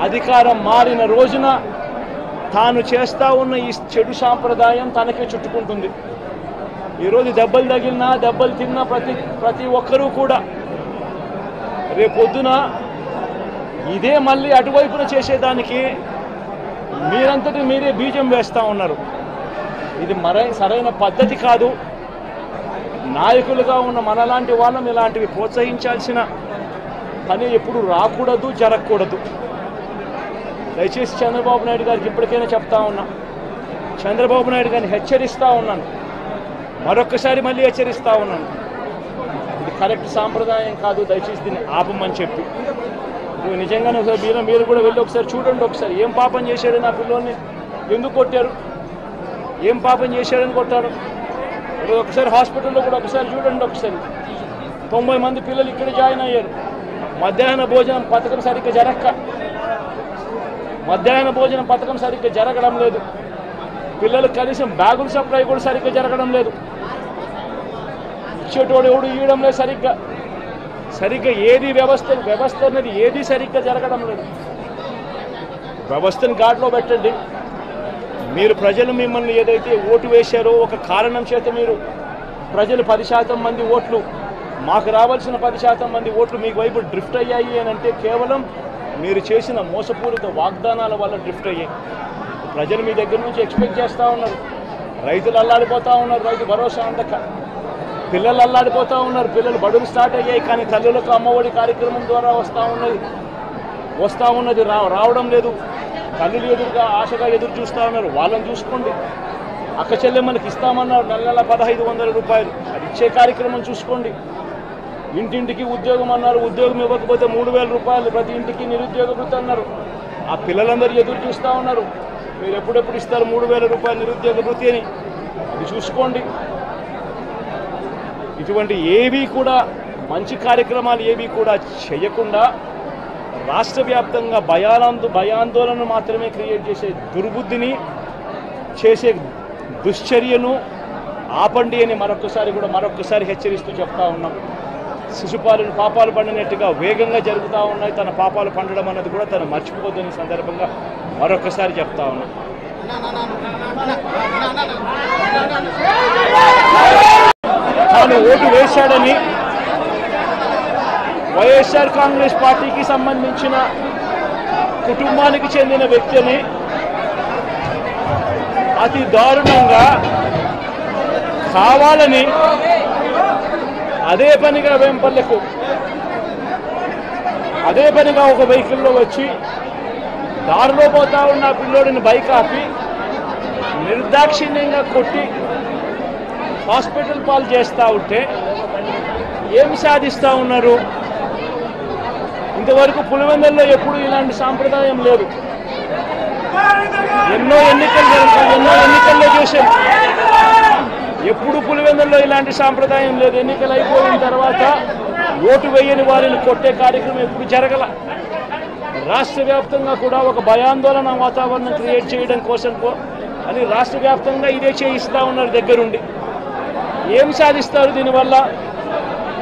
అధికారం మారిన రోజున తాను చేస్తూ ఉన్న ఈ చెడు సాంప్రదాయం తనకే చుట్టుకుంటుంది. ఈరోజు దెబ్బలు తగిలినా దెబ్బలు తిన్నా ప్రతి ఒక్కరూ కూడా రేపొద్దున ఇదే మళ్ళీ అటువైపున చేసేదానికి మీరంతటి మీరే బీజం వేస్తూ ఉన్నారు. ఇది సరైన పద్ధతి కాదు. నాయకులుగా ఉన్న మనలాంటి వాళ్ళని ఇలాంటివి ప్రోత్సహించాల్సిన పని ఎప్పుడు రాకూడదు, జరగకూడదు. దయచేసి చంద్రబాబు నాయుడు గారికి ఇప్పటికైనా చెప్తా ఉన్నా, చంద్రబాబు నాయుడు గారిని హెచ్చరిస్తూ ఉన్నాను, మరొక్కసారి మళ్ళీ హెచ్చరిస్తూ ఉన్నాను, ఇది కరెక్ట్ సాంప్రదాయం కాదు, దయచేసి దీన్ని ఆపమని చెప్పి. నిజంగానే ఒకసారి మీరు కూడా వెళ్ళి ఒకసారి చూడండి, ఒకసారి ఏం పాపం చేశాడు నా పిల్లోని, ఎందుకు కొట్టారు, ఏం పాపం చేశాడని కొట్టాడు. ఒకసారి హాస్పిటల్లో కూడా ఒకసారి చూడండి. ఒకసారి 90 మంది పిల్లలు ఇక్కడ జాయిన్ అయ్యారు. మధ్యాహ్న భోజనం పథకం సరిగ్గా జరగడం లేదు. పిల్లలు కనీసం బ్యాగుల సప్లై కూడా సరిగ్గా జరగడం లేదు. ఇచ్చేటోడు ఎవడు ఇవ్వడం లేదు సరిగ్గా ఏది వ్యవస్థ అనేది ఏది సరిగ్గా జరగడం లేదు. వ్యవస్థను గాడిలో పెట్టండి. మీరు ప్రజలు మిమ్మల్ని ఏదైతే ఓటు వేశారో ఒక కారణం చేత మీరు ప్రజలు 10% మంది ఓట్లు, మాకు రావాల్సిన 10% మంది ఓట్లు మీకు వైపు డ్రిఫ్ట్ అయ్యాయి అని అంటే కేవలం మీరు చేసిన మోసపూరిత వాగ్దానాల వల్ల డ్రిఫ్ట్ అయ్యాయి. ప్రజలు మీ దగ్గర నుంచి ఎక్స్పెక్ట్ చేస్తూ ఉన్నారు. రైతులు అల్లాడిపోతూ ఉన్నారు, రైతు భరోసా అందక. పిల్లలు అల్లాడిపోతూ ఉన్నారు, పిల్లలు బడులు స్టార్ట్ అయ్యాయి, కానీ తల్లులకు అమ్మఒడి కార్యక్రమం ద్వారా వస్తూ ఉన్నది రావడం లేదు. తల్లులు ఎదురుగా ఆశగా ఎదురు చూస్తూ ఉన్నారు, వాళ్ళని చూసుకోండి. అక్క చెల్లెమ్మలకి ఇస్తామన్నారు నెల 1500 రూపాయలు, అది ఇచ్చే కార్యక్రమం చూసుకోండి. ఇంటింటికి ఉద్యోగం అన్నారు, ఉద్యోగం ఇవ్వకపోతే 3000 రూపాయలు ప్రతి ఇంటికి నిరుద్యోగ వృత్తి అన్నారు. ఆ పిల్లలందరూ ఎదురు చూస్తూ ఉన్నారు, మీరు ఎప్పుడెప్పుడు ఇస్తారు 3000 రూపాయలు నిరుద్యోగ వృత్తి అని, అది చూసుకోండి. ఇటువంటి ఏవి కూడా మంచి కార్యక్రమాలు ఏవి కూడా చేయకుండా రాష్ట్ర వ్యాప్తంగా భయాందోళన మాత్రమే క్రియేట్ చేసే దుర్బుద్ధిని చేసే దుశ్చర్యను ఆపండి అని మరొక్కసారి హెచ్చరిస్తూ చెప్తా ఉన్నాం. శిశుపాలను పాపాలు పండినట్టుగా వేగంగా జరుగుతూ ఉన్నాయి. తన పాపాలు పండడం అన్నది కూడా తను మర్చిపోద్దని సందర్భంగా మరొక్కసారి చెప్తా ఉన్నాం. తాను ఓటు వేశాడని వైఎస్ఆర్ కాంగ్రెస్ పార్టీకి సంబంధించిన కుటుంబానికి చెందిన వ్యక్తిని అతి దారుణంగా కావాలని అదే పనిగా వేంపల్లెకు ఒక వెహికల్లో వచ్చి దారిలో పోతా ఉన్న పిల్లోడిని బైక్ ఆపి నిర్దాక్షిణ్యంగా కొట్టి హాస్పిటల్ పాలు చేస్తూ ఉంటే ఏమి సాధిస్తూ ఉన్నారు? ఇంతవరకు పులివెందుల్లో ఎప్పుడు ఇలాంటి సాంప్రదాయం లేదు. ఎన్నో ఎన్నికల్లో చేశాం, ఎప్పుడు పులివెందుల్లో ఇలాంటి సాంప్రదాయం లేదు. ఎన్నికలు అయిపోయిన తర్వాత ఓటు వేయని వారిని కొట్టే కార్యక్రమం ఎప్పుడు జరగల. రాష్ట్ర వ్యాప్తంగా కూడా ఒక భయాందోళన వాతావరణం క్రియేట్ చేయడం కోసం అని రాష్ట్ర వ్యాప్తంగా ఇదే చేయిస్తూ ఉన్నారు దగ్గరుండి. ఏం సాధిస్తారు దీనివల్ల?